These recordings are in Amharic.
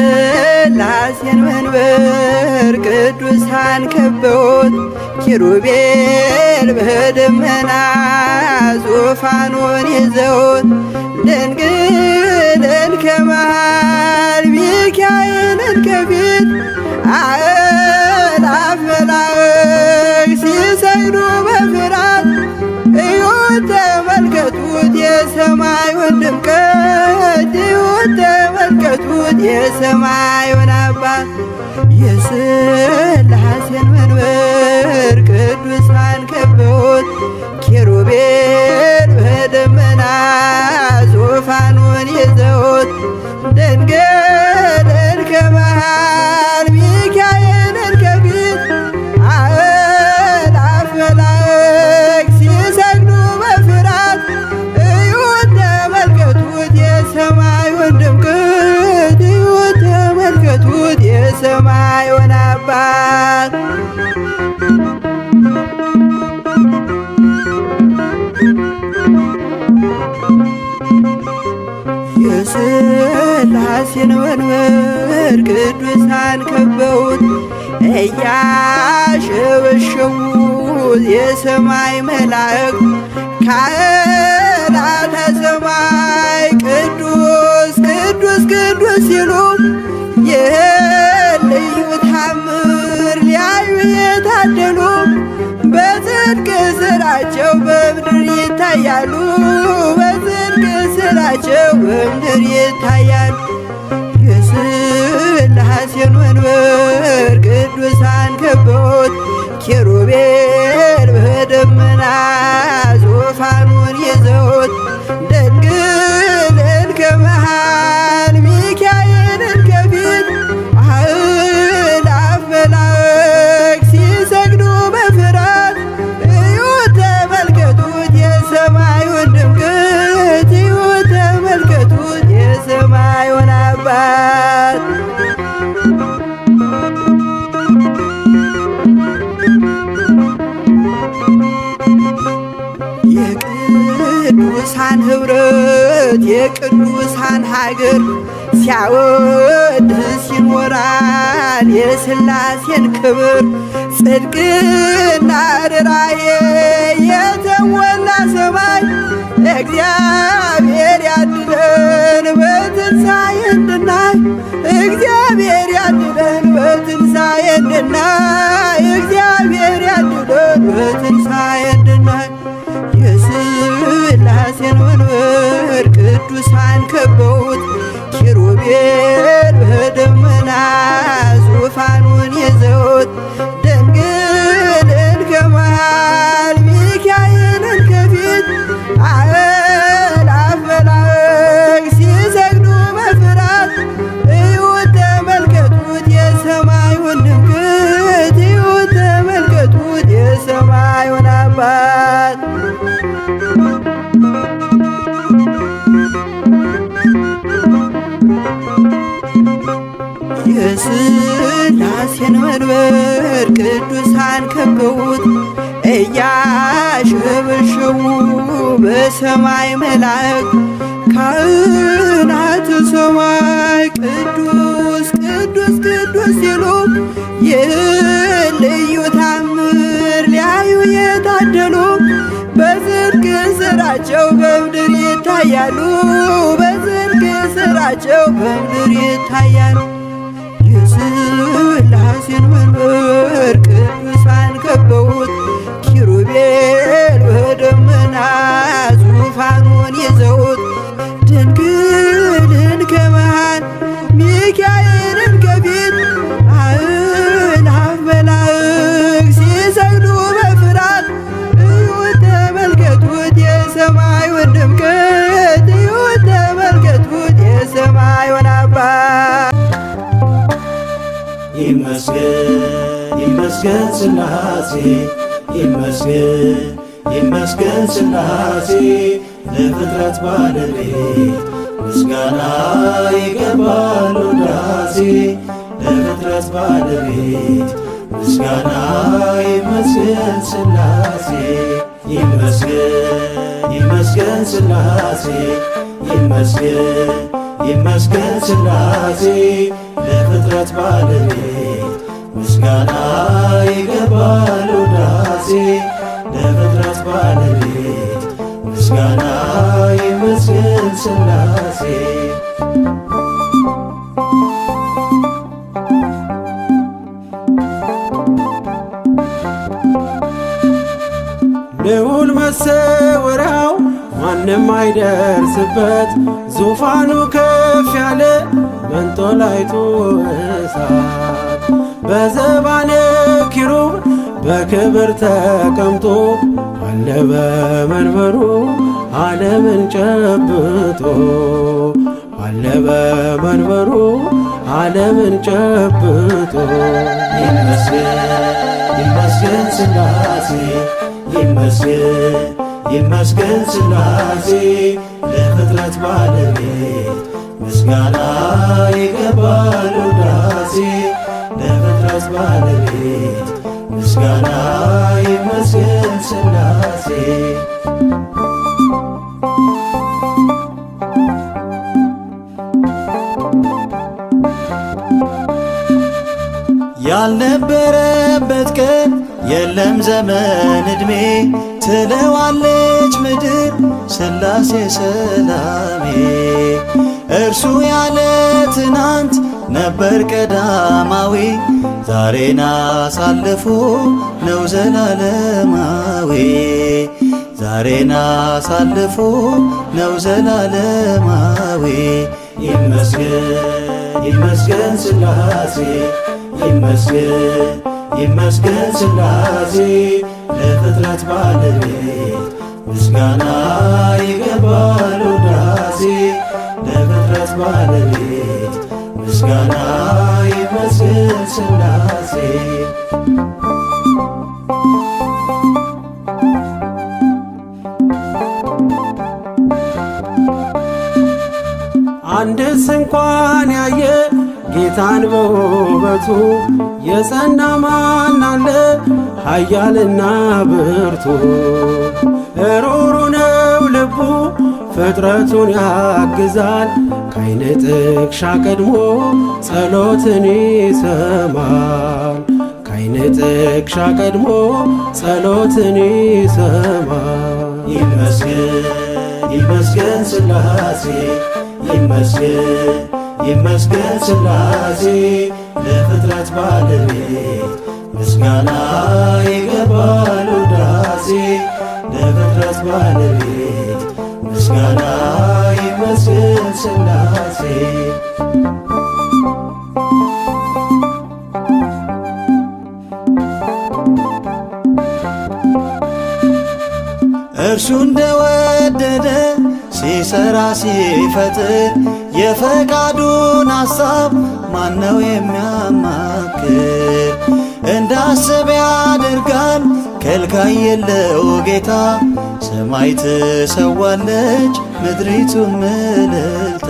የሥላሴን መንበር ቅዱሳን ከበውት ኪሩቤል በደመና ዙፋኑን ይዘውት ድንግልን ከመሃል ሚካኤልን ከፊት አእላፍ መላእክት ሲሰግዱ በፍርሃት እዩት ተመልከቱት የሰማዩን ድምቀት እዩት ተመልከቱት የሰማዩን አባት የሥላሴን መንበር ቅዱሳን ከበውት ኪሩቤል በደመና ዙፋኑን ይዘውት ድንግልን ከመሃል ሚካኤልን ከፊት አእላፍ መላእክት ሲሰግዱ በፍርሃት እዩት ተመልከቱት የሰማዩን ድምቀት እዩት ተመልከቱት የሰማዩን አባት የሥላሴን መንበር ቅዱሳን ከበውት እያሸበሸቡ የሰማይ መላእክት ካህናተ ሰማይ ቅዱስ ቅዱስ ቅዱስ ሲሉ ይህን ልዩ ታምር ሊያዩ የታደሉ በጽድቅ ሥራቸው በምድር ይታያሉ በጽድቅ ሥራቸው በምድር ይታያሉ። የሥላሴን መንበር ቅዱሳን ከበውት ኪሩቤል በደመና ዙፋኑን ይዘውት ድንግልን ከመሃል ሚካኤልን ከፊት አእላፍ መላእክት ሲሰግዱ በፍርሃት እዩት ተመልከቱት የሰማዩን ድምቀት እዩት ተመልከቱት የሰማዩን አባት የቅዱሳን ኅብረት የቅዱሳን ሀገር ሲያወድስ ይኖራል የሥላሴን ክብር ጽድቅና ርራዬ የተሞላ ሰማይ እግዚአብሔር ያድነን በትንሣኤ እንድናይ እግዚአብሔር ያድነን በትንሣኤ እንድናይ እግዚአብሔር ያድነን በትንሣኤ እንድናይ የሥላሴን መንበር ቅዱሳን ከበውት ኪሩቤል በደመና ዙፋኑን ይዘውት ድንግልን ከመሃል ሚካኤልን ከፊት አእላፍ መላእክት ሲሰግዱ በፍርሃት እዩት ተመልከቱት የሰማዩን ድምቀት እዩት ተመልከቱት የሰማዩን አባት የሥላሴን መንበር ቅዱሳን ከበውት እያሸበሸቡ በሰማይ መላእክት ካህናተ ሰማይ ቅዱስ ቅዱስ ቅዱስ ሲሉ ይህን ልዩ ታምር ሊያዩ የታደሉ በጽድቅ ሥራቸው በምድር ይታያሉ በጽድቅ ሥራቸው በምድር ይታያሉ። የሥላሴን መንበር ቅዱሳን ከበውት ኪሩቤል በደመና ዙፋኑን ይዘውት ድንግልን ከመሃል ሚካኤልን ከፊት አእላፍ መላእክት ሲሰግዱ በፍርሃት እዩት ተመልከቱት የሰማዩን ድምቀት እዩት ተመልከቱት የሰማዩን አባት ይመስገን ይመስገን ሥላሴ ይመስገን ይመስገን ሥላሴ ለፍጥረት ባለቤት ምስጋና ይገባል ውዳሴ ለፍጥረት ባለቤት ምስጋና ይመስገን ሥላሴ ይመስገን ይመስገን ሥላሴ ይመስገን ይመስገን ሥላሴ ለፍጥረት ባለቤት ምስጋና ይገባል ውዳሴ ለፍጥረት ባለቤት ምስጋና ይመስገን ሥላሴ ልዑል መሰወሪያው ማንም አይደርስበት ዙፋኑ ከፍ ያለ መንጦላይቱ እሳት በዘባነ ኪሩብ በክብር ተቀምጦ አለ በመንበሩ ዓለምን ጨብጦ አለ በመንበሩ ዓለምን ጨብጦ ይመስገን ሥላሴ ይመስገን ሥላሴ ለፍጥረት ባለቤት ምስጋና ይገባል ውዳሴ ለፍጥረት ባለቤት ምስጋና ይመስገን ሥላሴ ያልነበረበት ቀን የለም ዘመን ዕድሜ ትለዋለች ምድር ሥላሴ ሰላሜ እርሱ ያለ ትናንት ነበር ቀዳማዊ ዛሬን አሳልፎ ነው ዘላለማዊ ዛሬን አሳልፎ ነው ዘላለማዊ ይመስገን ሥላሴ ይመስገን ሥላሴ ለፍጥረት ባለቤት ምስጋና ይገባል ውዳሴ ለፍጥረት ባለቤት ምስጋና ይመስገን ሥላሴ አንድስ እንኳን ያየ ጌታን በውበቱ የጸና ማን አለ ኃያልና ብርቱ ሩሩ ነው ልቡ ፍጥረቱን ያግዛል ከዓይነ ጥቅሻ ቀድሞ ጸሎትን ይሰማል ከዓይነ ጥቅሻ ቀድሞ ጸሎትን ይሰማል ይመስገን ሥላሴ ይመስገን ሥላሴ ለፍጥረት ባለቤት ምስጋና ይገባል ውዳሴ ለፍጥረት ባለቤት ምስጋና ይመስገን ሥላሴ እርሱ እንደወደደ ሲሰራ ሲፈጥር የፈቃዱን ሐሳብ ማነው የሚያማክር እንዳስብ ያደርጋል ከልካይ የለው ጌታ ሰማይ ትሰዋለች ምድሪቱም እልልታ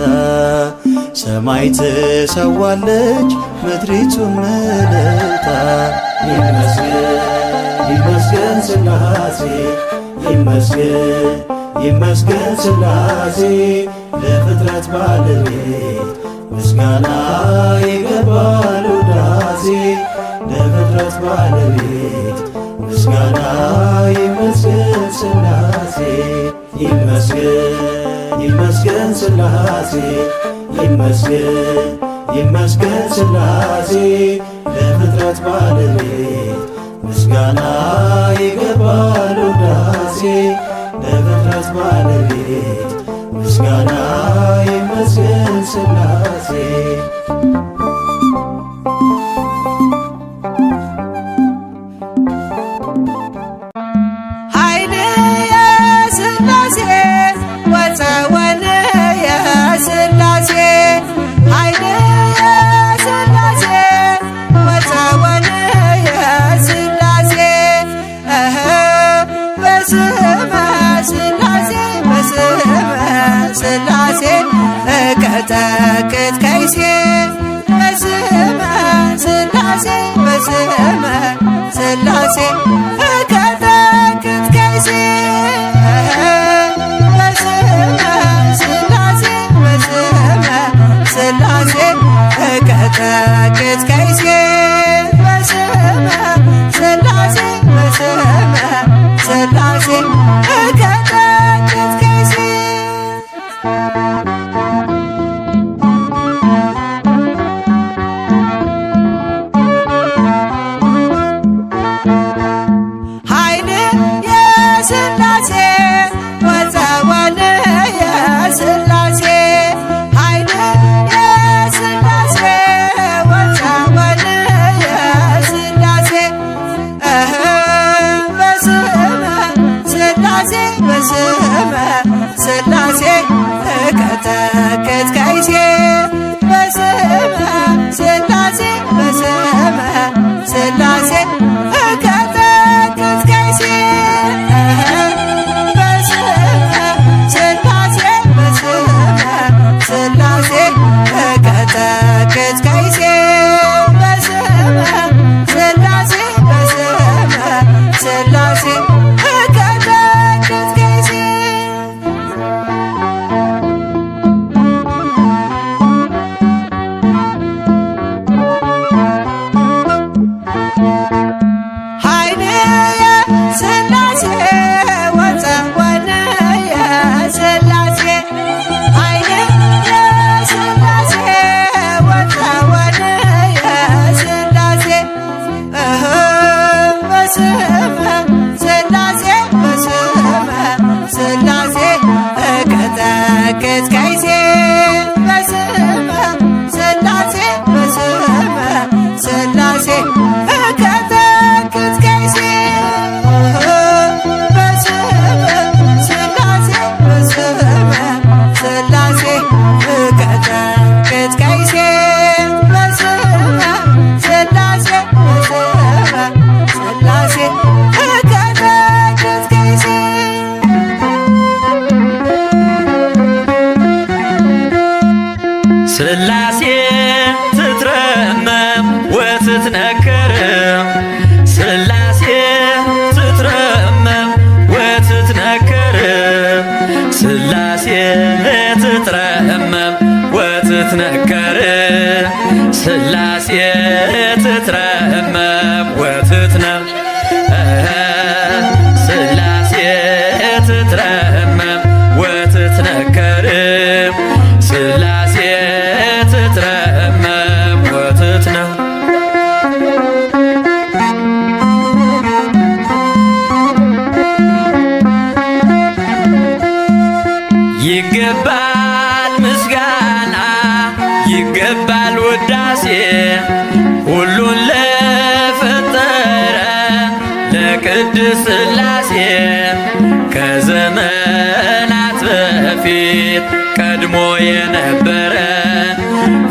ሰማይ ትሰዋለች ምድሪቱም እልልታ ይመስገን ሥላሴ ይመስገን ሥላሴ ለፍጥረት ባለቤት ምስጋና ይገባል ውዳሴ ለፍጥረት ባለቤት ምስጋና ይመስገን ሥላሴ ይመስገን ሥላሴ ይመስገን ሥላሴ ለፍጥረት ባለቤት ምስጋና ይገባል ውዳሴ ለፍጥረት ባለቤት ምስጋና ይመስገን ሥላሴ ኃይል የሥላሴ ወፀወን የሥላሴ ኃይል የሥላሴ ወፀወን የሥላሴ በስመ ሥላሴ ሥላሴ እቀጠቅጥ ከይሴ በስመ ሥላሴ ሥላሴ እቀጠቅጥ ከይሴ በስመ ሥላሴ ሥላሴ ትትረመም ወትትነከር ሥላሴ ትትረመም ወትትነከር ሥላሴ ትትረመም ወትትነከር ሥላሴ ትትረመም ወትትነከር ሥላሴ ትትረመም ወትትነከር ሥላሴ ትትረመም ወትትነከር ይገባል ምስጋና ይገባል ውዳሴ ሁሉን ለፈጠረ ለቅድስት ሥላሴ ከዘመናት በፊት ቀድሞ የነበረ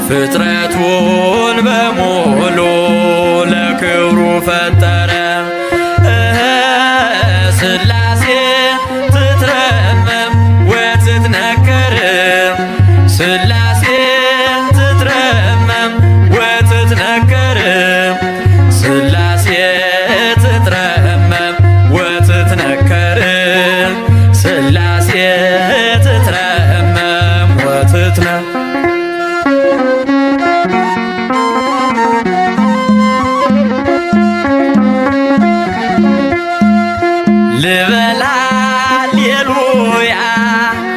ፍጥረቱን በሙሉ ለክብሩ ፈጠረ። ሥላሴ ትትረመም ወትትነከር ሥላሴ ትትረመም ወትትነከር ሥላሴ ትትረመም ወትትነከር ሥላሴ ትትረመም ወትትነከር ልበላ ሌሉያ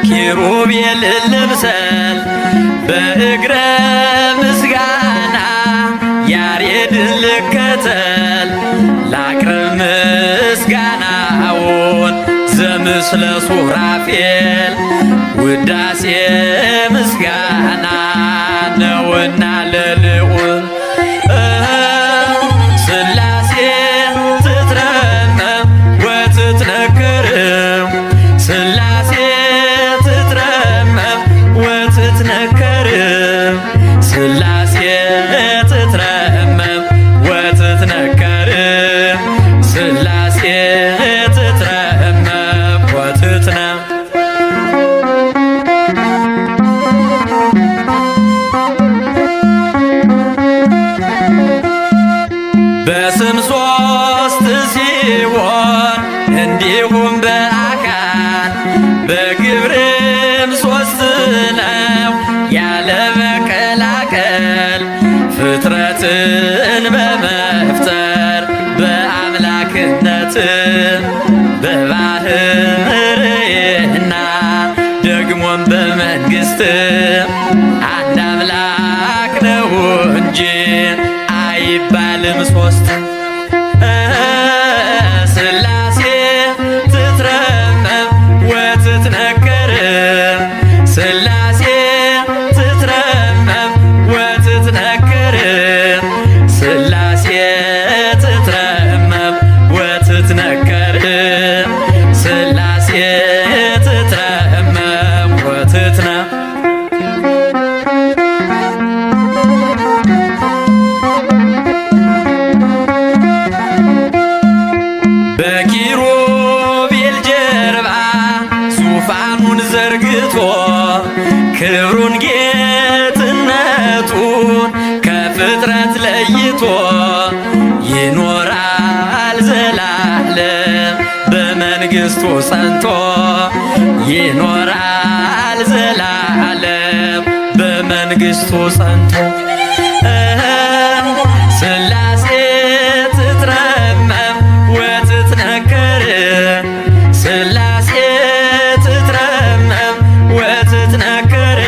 ኪሩቤል ልምሰል በእግረ ምስጋና ያሬድን ልከተል ላቅርብ ምስጋናውን ዘምስለ ሱራፌል ውዳሴ ምስጋና ነውና ለልዑል ሥላሴ ትትረመም ወትትነከር ሥላሴ ትትረመም ወትትነከር ሥላሴ ትትረመም ወትትነከር ሥላሴ ትትረመም ወትትነከር በስም ሦስት ሲሆን እንዲሁም በአካል በግብርም ሦስት ነው ያለ መቀላቀል ፍጥረትን በመፍጠር በአምላክነት በባህርይና ደግሞም በመንግሥት አንድ አምላክ ነው እንጂ አይባልም ሦስት። ሥላሴ ትትረመም ወትትነከር ሥላሴ ትትረመም ወትትነከር ሥላሴ ትትረመም ወትትነከር ሥላሴ ትትረመም ወትትነከር በኪሩቤል ጀርባ ዙፋኑን ዘርግቶ ክብሩን ጌትነቱን ከፍጥረት ለይቶ ይኖራል ዘላለም በመንግሥቱ ጸንቶ ይኖራል ዘላለም በመንግሥቱ ጸንቶ ሥላሴ ትትረመም ወትትነከር ሥላሴ ትትረመም ወትትነከር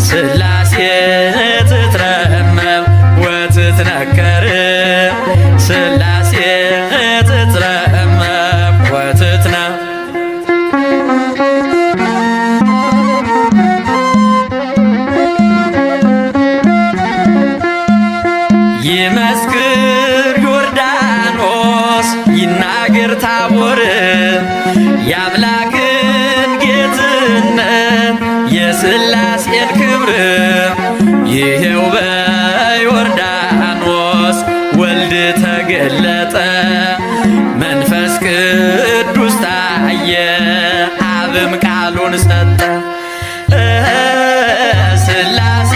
ሥላሴ ትትረመም ወትትነከር ሥላሴ ትትረመም ወትትነከር ይመስክር ዮርዳኖስ ይናገር ታቦር የአምላክን ጌትነት የሥላሴን ክብር ይሄው በዮርዳኖስ ወልድ ተገለጠ መንፈስ ቅዱስ ታየ አብም ቃሉን ሰጠ ሥላሴ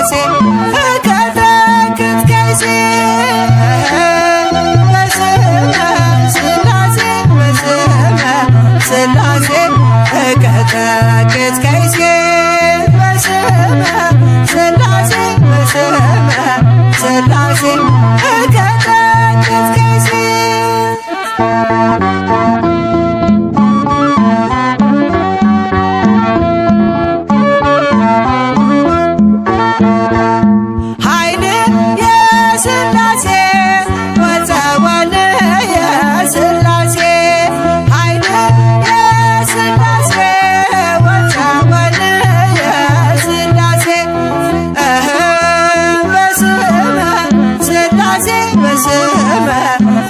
ስላሴ እቀጠቅጥ ከይሴ በስመ ስላሴ በስመ ስላሴ እቀጠቅጥ ከይሴ በስመ ስላሴ በስመ ስላሴ እቀጠቅጥ ከይሴ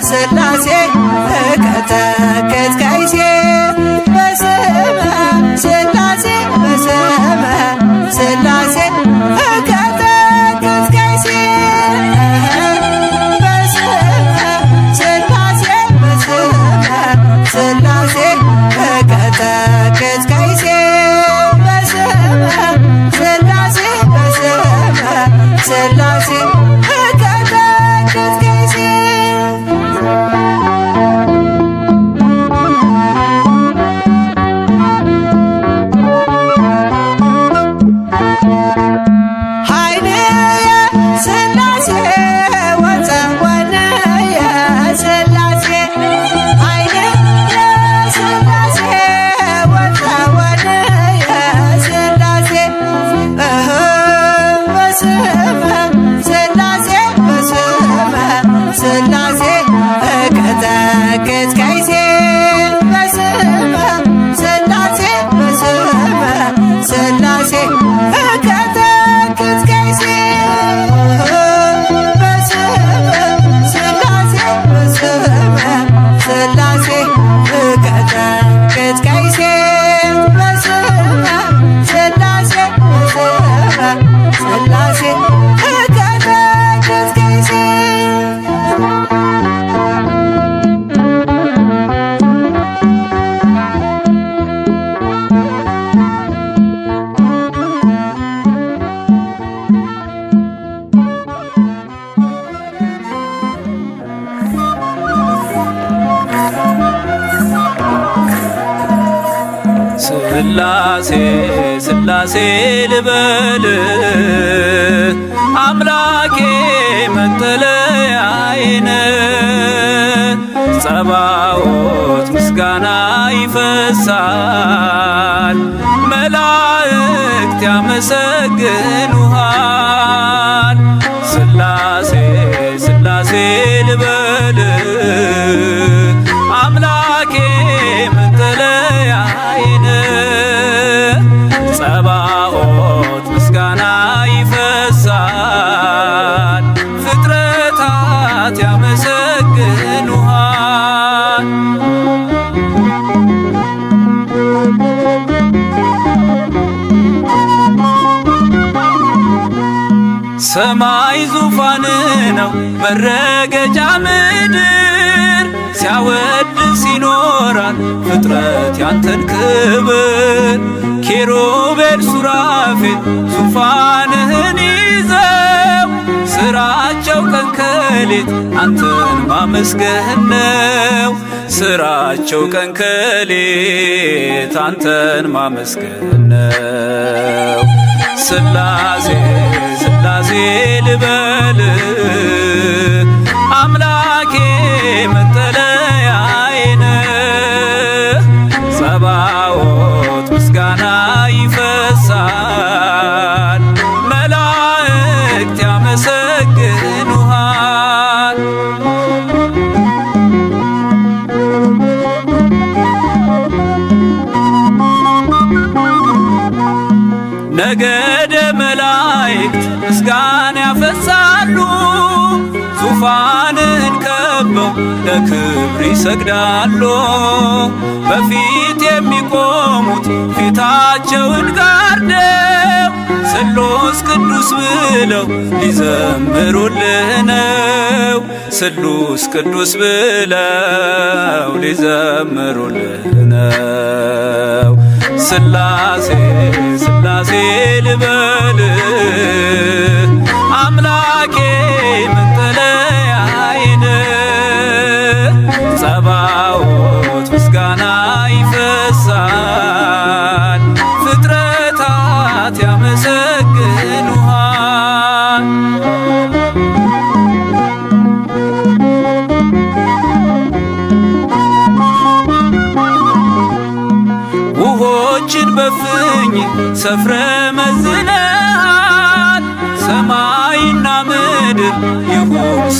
ስላሴ እቀጠቅጥ ከይሴ በስመ ስላሴ በስመ ስላሴ እቀጠቅጥ ከይሴ በስመ ስላሴ በስመ ስላሴ እቀጠቅጥ ከይሴ በስመ ስላሴ በስመ ስላሴ እቀጠቅጥ ከይሴ ስላሴ እቀጠቅጥ ከይሴ በስመ ስላሴ በስመ ስላሴ እቀጠቅጥ ከይሴ በስመ ስላሴ በስመ ስላሴ እቀጠቅጥ ከይሴ በስመ ስላሴ በስመ ስላሴ እቀጠቅጥ ከይሴ ስላሴ ስላሴ ልበል አምላኬ መጠለያዬን ጸባዖት ምስጋና ይፈሳል መላእክት ያመሰግኑሃል ስላሴ ስላሴ ልበል አምላኬ መጠለያዬን ጸባዖት ምስጋና ይፈሳል ፍጥረታት ያመሰግኑሃል ሰማይ ዙፋን ነው መረገጫ ምድር ሲያወድስ ይኖራል ፍጥረት ያንተን ክብር ኪሩቤል ሱራፌል ዙፋንህን ይዘው ስራቸው ቀን ከሌት አንተን ማመስገን ነው ስራቸው ቀን ከሌት አንተን ማመስገን ነው ስላሴ ስላሴ ልበል አምላኬ መጠለያዬን ጸባዖት ምስጋና ይፈሳል መላእክት ያመሰግኑሃል ነገደ መላእክት ምስጋና ያፈሳሉ ዙፋንን ከበው ለክብር ይሰግዳሉ በፊት የሚቆሙት ፊታቸውን ጋርደው ስሉስ ቅዱስ ብለው ሊዘምሩልህ ነው ስሉስ ቅዱስ ብለው ሊዘምሩልህ ነው ስላሴ ስላሴ ልበል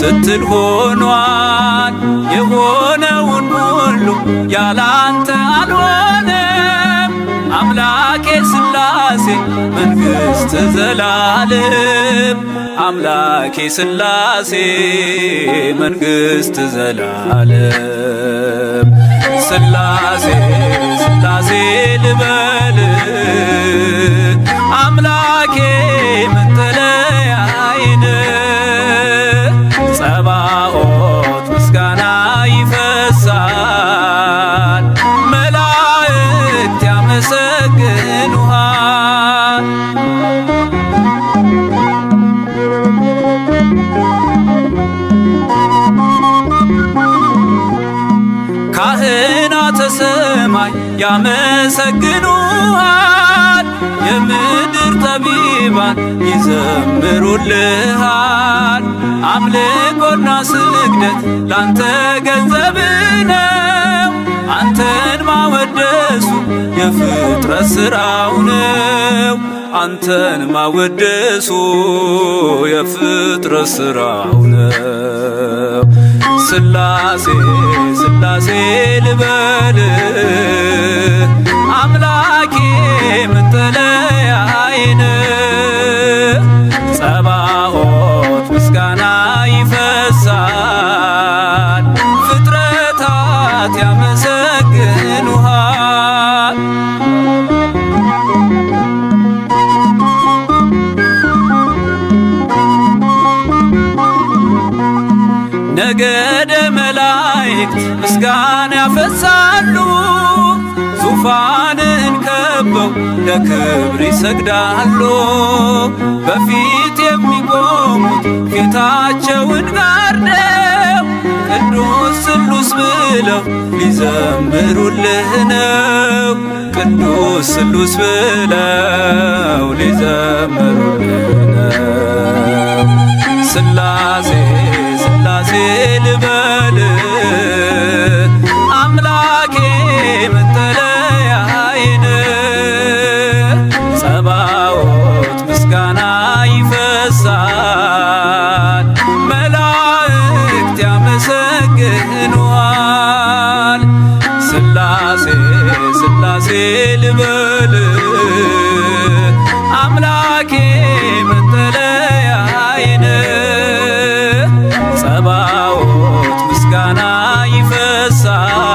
ስትል ሆኗል። የሆነውን ሁሉ ያላንተ አልሆነም። አምላኬ ሥላሴ መንግሥተ ዘላለም አምላኬ ሥላሴ መንግሥተ ዘላለም ሥላሴ ሥላሴ ልበል አምላኬ መጠለያዬን ጸባኦት ምስጋና ይፈሳል መላእክት ያመሰግኑሃል። ካህናተ ሰማይ ያመሰግኑሃል የምድር ጠቢባን ይዘምሩልሃል። አምልኮና ስግደት ላንተ ገንዘብ ነው። አንተን ማወደሱ የፍጥረት ሥራው ነው። አንተን ማወደሱ የፍጥረት ሥራው ነው። ሥላሴ ሥላሴ ልበል አምላኬ መጠለያዬን ጸባኦት ምስጋና ይፈሳል ፍጥረታት ያመሰግኑሃል። ነገደ መላእክት ምስጋና ያፈሳሉ ዙፋንን ከበው ለክብር ይሰግዳሉ። በፊት የሚቆሙት ፊታቸውን ጋርደው ቅዱስ ስሉስ ብለው ሊዘምሩልህ ነው። ቅዱስ ስሉስ ብለው ሊዘምሩልህ ነው። ሥላሴ ሥላሴ ልበል አምላኬ መጠለያዬን ጸባኦት ምስጋና ይፈሳል መላእክት ያመሰግኑሃል። ሥላሴ ሥላሴ ልበል አምላኬ መጠለያዬን ጸባኦት ምስጋና ይፈሳል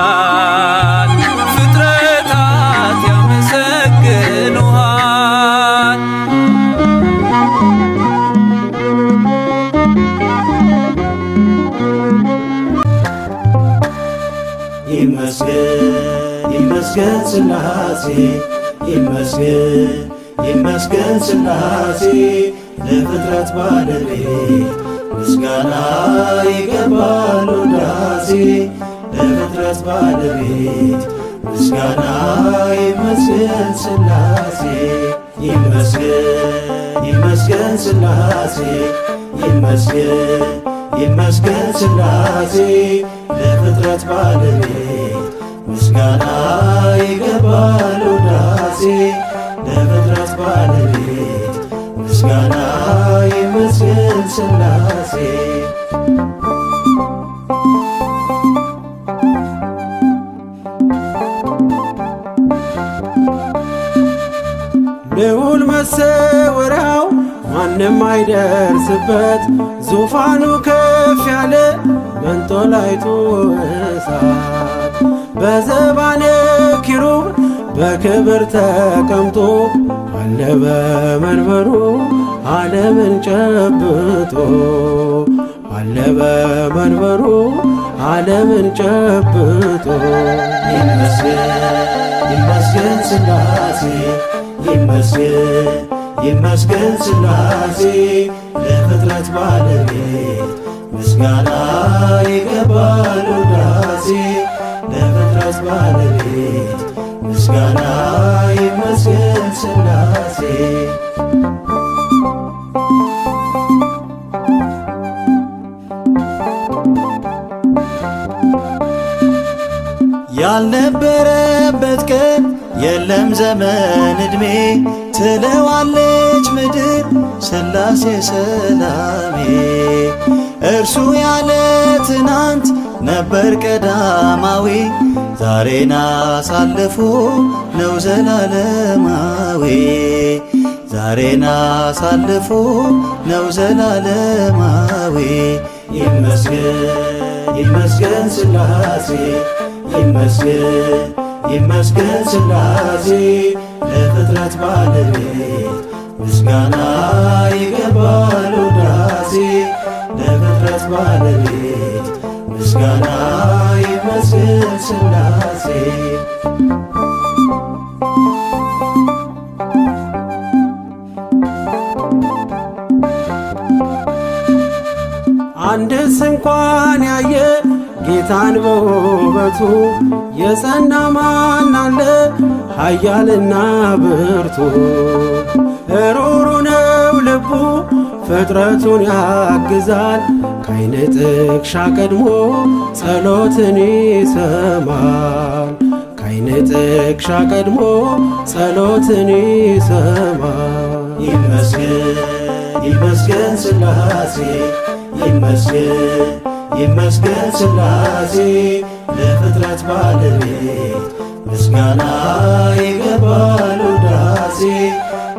ፍጥረታት ያመሰግኑሃል። ይመስገን ይመስገን ሥላሴ ይመስገን ይመስገን ሥላሴ ለፍጥረት ባለቤት ምስጋና ይገባል ውዳሴ ለፍጥረት ባለቤት ምስጋና ይመስገን ሥላሴ ይመስገን ይመስገን ሥላሴ ይመስገን ይመስገን ሥላሴ ለፍጥረት ባለቤት ምስጋና ይገባል ውዳሴ ለፍጥረት ባለቤት ምስጋና ይመስገን ሥላሴ ልዑል መሰወሪያው ማንም አይደርስበት ዙፋኑ ከፍ ያለ መንጦላይቱ እሳት በዘባነ ኪሩብ በክብር ተቀምጦ አለ በመንበሩ ዓለምን ጨብጦ አለ በመንበሩ ዓለምን ጨብጦ ይመስገን ይመስገን ሥላሴ ይመስገን ይመስገን ሥላሴ ለፍጥረት ባለቤት ምስጋና ይገባል ውዳሴ ለፍጥረት ባለቤት ምስጋና ይመስገን ሥላሴ ያልነበረበት ቀን የለም ዘመን ዕድሜ ትለዋለች ምድር ሥላሴ ሰላሜ እርሱ ያለ ትናንት ነበር ቀዳማዊ፣ ዛሬን አሳልፎ ነው ዘላለማዊ። ዛሬን አሳልፎ ነው ዘላለማዊ። ይመስገን ይመስገን ሥላሴ፣ ይመስገን ይመስገን ሥላሴ። ለፍጥረት ባለቤት ምስጋና ይገባል ውዳሴ። ለፍጥረት ባለቤት ምስጋና ይመስገን ሥላሴ። አንድስ እንኳን ያየ ጌታን በውበቱ የጸና ማን አለ ኃያልና ብርቱ? ሩሩ ነው ልቡ ፍጥረቱን ያግዛል፣ ከዓይን ጥቅሻ ቀድሞ ጸሎትን ይሰማል። ከዓይን ጥቅሻ ቀድሞ ጸሎትን ይሰማል። ይመስገን ይመስገን ሥላሴ፣ ይመስገን ይመስገን ሥላሴ። ለፍጥረት ባለቤት ምስጋና ይገባል ውዳሴ።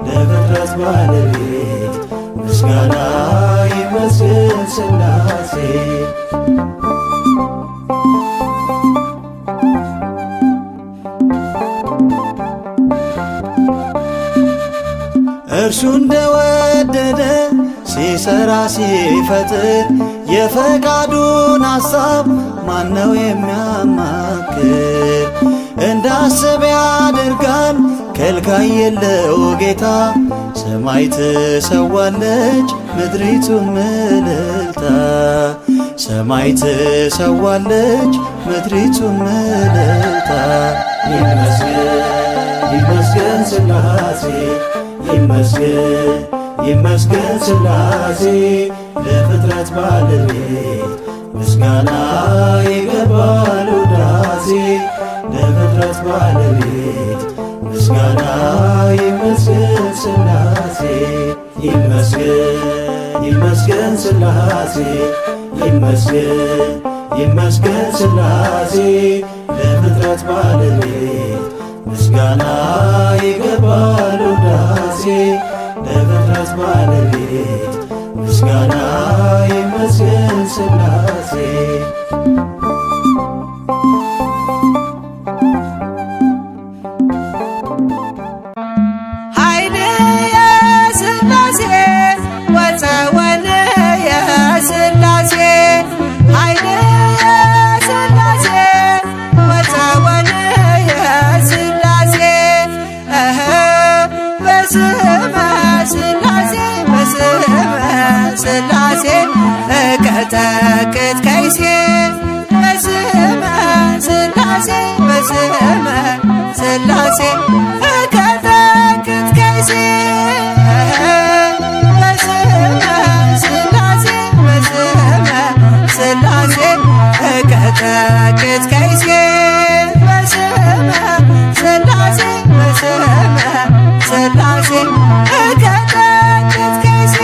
ለፍጥረት ባለቤት ምስጋና ይመስገን ሥላሴ። እርሱ እንደወደደ ሲሰራ ሲፈጥር የፈቃዱን ሐሳብ ማነው የሚያማክር? እንዳሰበ ያደርጋል ከልካይ የለው ጌታ። ሰማይ ትሰዋለች ምድሪቱም እልልታ፣ ሰማይ ትሰዋለች ምድሪቱም እልልታ። ይመስገን ይመስገን ሥላሴ፣ ይመስገን ይመስገን ሥላሴ። ለፍጥረት ባለቤት ምስጋና ይገባል ውዳሴ። ለፍጥረት ባለቤት ምስጋና ይመስገን ሥላሴ። ይመስገን ይመስገን ሥላሴ፣ ይመስገን ይመስገን ሥላሴ። ለፍጥረት ባለቤት ምስጋና ይገባል ውዳሴ። ለፍጥረት ባለቤት ምስጋና ይመስገን ሥላሴ። ኃይል የሥላሴ ወፀወን የሥላሴ፣ ኃይል የሥላሴ ወፀወን የሥላሴ። በስመ ሥላሴ በስመ ሥላሴ እቀጠቅጥ ከይሴ። በስመ ሥላሴ በስመ ሥላሴ እቀጠቅጥ ከይሴ። በስመ ሥላሴ በስመ ሥላሴ እቀጠቅጥ ከይሴ። በስመ ሥላሴ በስመ ሥላሴ እቀጠቅጥ ከይሴ።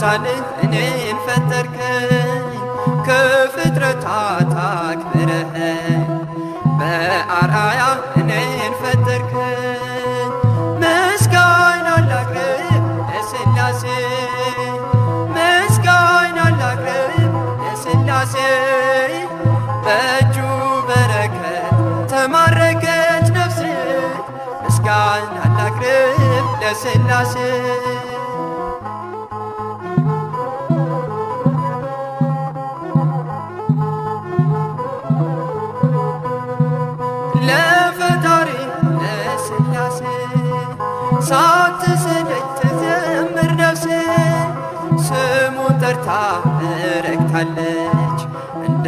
በአምሳልህ እኔን ፈጠርከኝ ከፍጥረታት አክብረኸኝ በአርአያ እኔን ፈጠርከኝ ምስጋና ላቅርብ ለሥላሴ ምስጋና ላቅርብ ለሥላሴ በእጁ በረከት ተማረከች ነፍሴ ምስጋና ላቅርብ ለሥላሴ ለፈጣሪ ለሥላሴ ሳትሰለች ትዘምር ነፍሴ ስሙን ጠርታ ረክታለች እንደ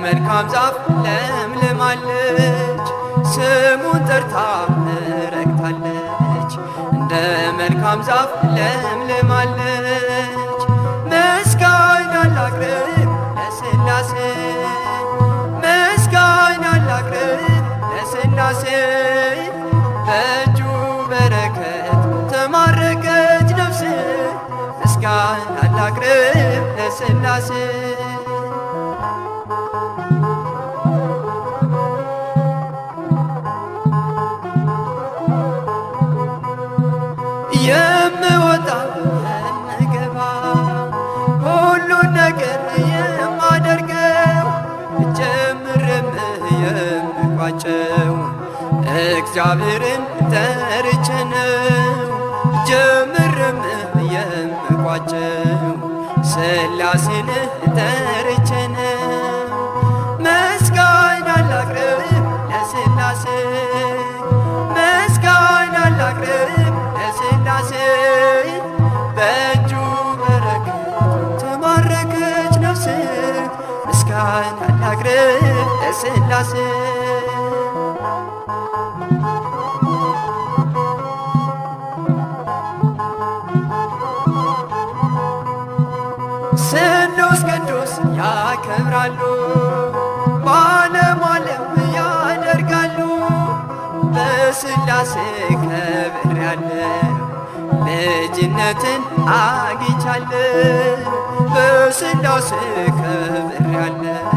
መልካም ዛፍ ለምልማለች ስሙን ጠርታ ረክታለች እንደ መልካም ዛፍ ለምልማለች ምስጋና ላቅርብ ለሥላሴ ምስጋና ላቅርብ ለሥላሴ በእጁ በረከት ተማረከች ነፍሴ ምስጋና ላቅርብ ለሥላሴ የምወጣ የምገባ ሁሉን ነገር የማደርገው ጀምርም የምቋጨው እግዚአብሔርን ጠርቼ ነው ጀምርም የምቋጨው ሥላሴን ጠርቼ ነው ምስጋና ላቅርብ ለሥላሴ ምስጋና ላቅርብ ለሥላሴ በእጁ በረከት ተማረከች ነፍሴ ምስጋና ላቅርብ ለሥላሴ ስሉስ ቅዱስ ያከብራሉ በዓለም ዓለም ያደርጋሉ በሥላሴ ከብሬያለሁ ልጅነትን አግኝቻለሁ በሥላሴ ከብሬያለሁ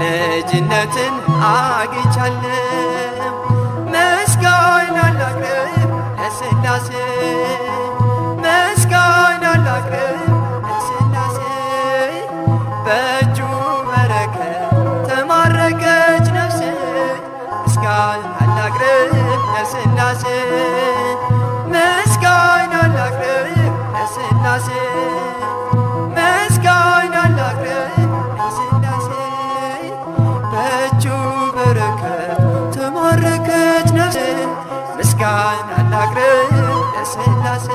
ልጅነትን አግኝቻለሁ ምስጋና ላቅርብ ለሥላሴ ምስጋና ላቅርብ ለሥላሴ በእጁ በረከት ተማረከች ነፍሴ ምስጋና ላቅርብ ለሥላሴ ምስጋና ላቅርብ ለሥላሴ ምስጋና ላቅርብ ለሥላሴ በእጁ በረከት ተማረከች ነፍሴ ምስጋና ላቅርብ ለሥላሴ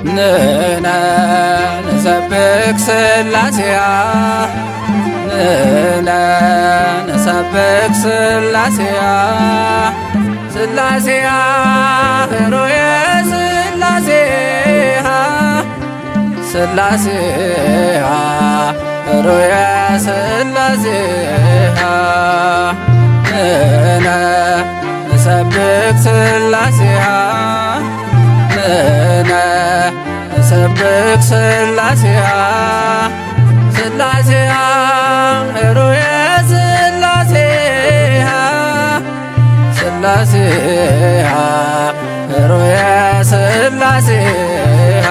ንሕነ ንሰብክ ሥላሴያ ንሕነ ንሰብክ ሥላሴያ ሥላሴያ ኅሩየ ሥላሴያ ሥላሴያ ኅሩየ ሥላሴያ ንሕነ ንሰብክ ሥላሴያ ንሕነ ንሰብክ ሥላሴያ ሥላሴያ ኅሩየ ሥላሴያ ሥላሴያ ኅሩየ ሥላሴያ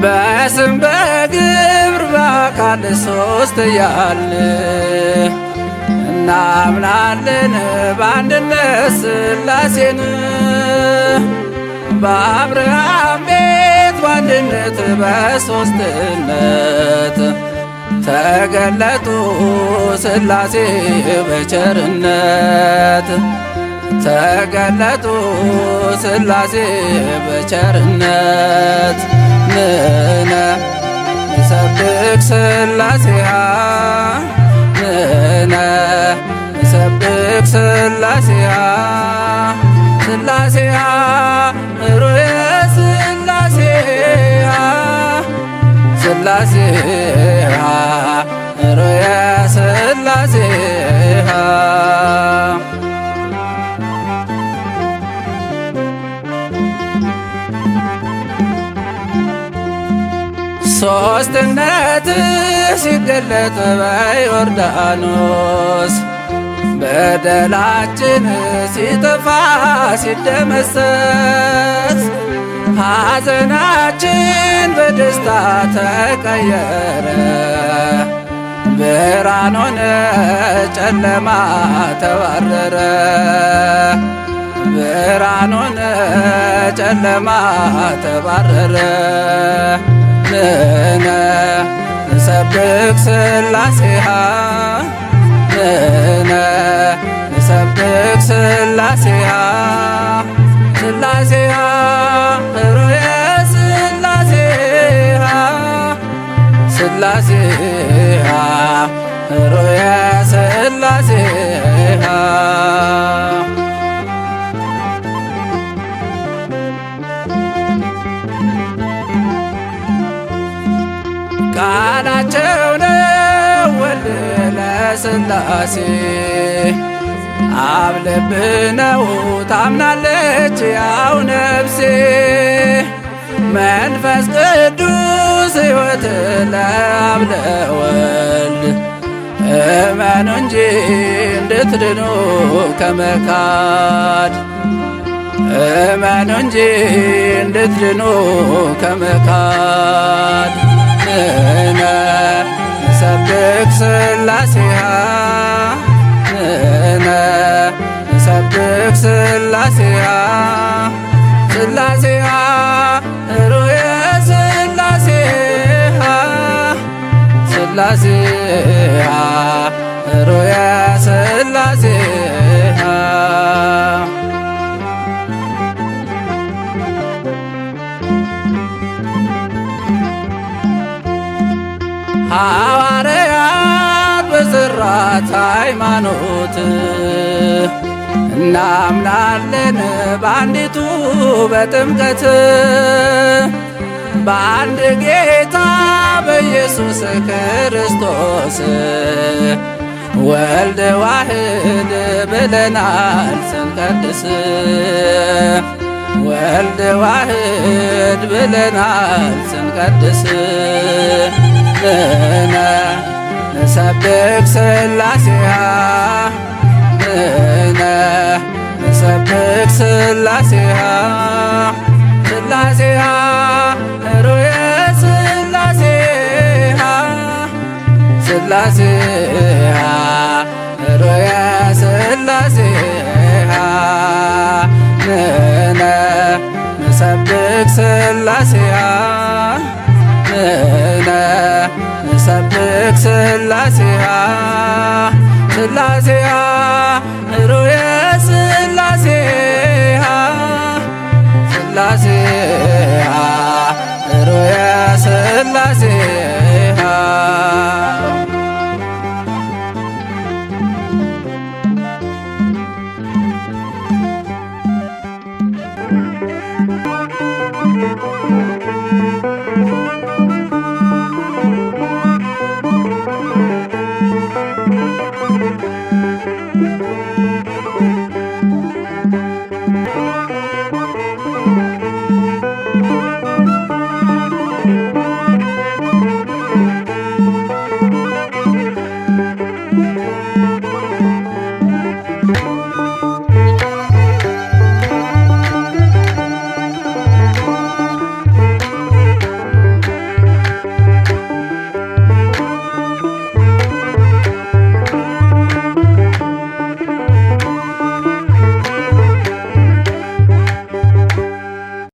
በስም በግብር በአካል ሦስት እያልን እናምናለን በአንድነት ሥላሴን በአብርሃም ቤት በአንድነት በሦስትነት ተገለጡ ሥላሴ በቸርነት ተገለጡ ሥላሴ በቸርነት ንነ ንሰብክ ሥላሴሃ ንነ ንሰብክ ሥላሴሃ ሥላሴሃ ሩየ ሥላሴሃ ሥላሴሃ ሩየ ሥላሴሃ ሦስትነት ሲገለጥ በዮርዳኖስ በደላችን ሲጠፋ ሲደመሰስ ሐዘናችን በደስታ ተቀየረ። ብርሃን ሆነ ጨለማ ተባረረ። ብርሃን ሆነ ጨለማ ተባረረ። ንነ ንሰብክ ሥላሴሃ ንነ ንሰብክ ሥላሴሃ ሥላሴሃ ሩየ ሥላሴሃ ሥላሴሃ ሩየ ሥላሴሃ ቃላቸው ነው ወልድ ለሥላሴ አብ ልብ ነው ታምናለች ያው ነፍሴ መንፈስ ቅዱስ ሕይወት ለአብ ለወልድ እመኑ እንጂ እንድትድኑ ከመካድ እመኑ እንጂ እንድትድኑ ከመካድ ንነ ንሰብክ ሥላሴሃ ንነ ንሰብክ ሥላሴሃ ሥላሴሃ ሩየ ሥላሴሃ ሥላሴሃ ሩየ ሥላሴሃ ሐዋርያት በዘራት ሃይማኖት እናምናለን በአንዲቱ በጥምቀት በአንድ ጌታ በኢየሱስ ክርስቶስ ወልድ ዋህድ ብለናል ስንቀድስ ወልድ ዋህድ ብለናል ስንቀድስ ንነ ንሰብክ ሥላሴሃ ንነ ንሰብክ ሥላሴሃ ሥላሴሃ ሩየ ሥላሴሃ ሥላሴሃ ሩየ ሥላሴሃ ንነ ንሰብክ ሥላሴሃ ንነ ንሰብክ ሥላሴሃ ሥላሴሃ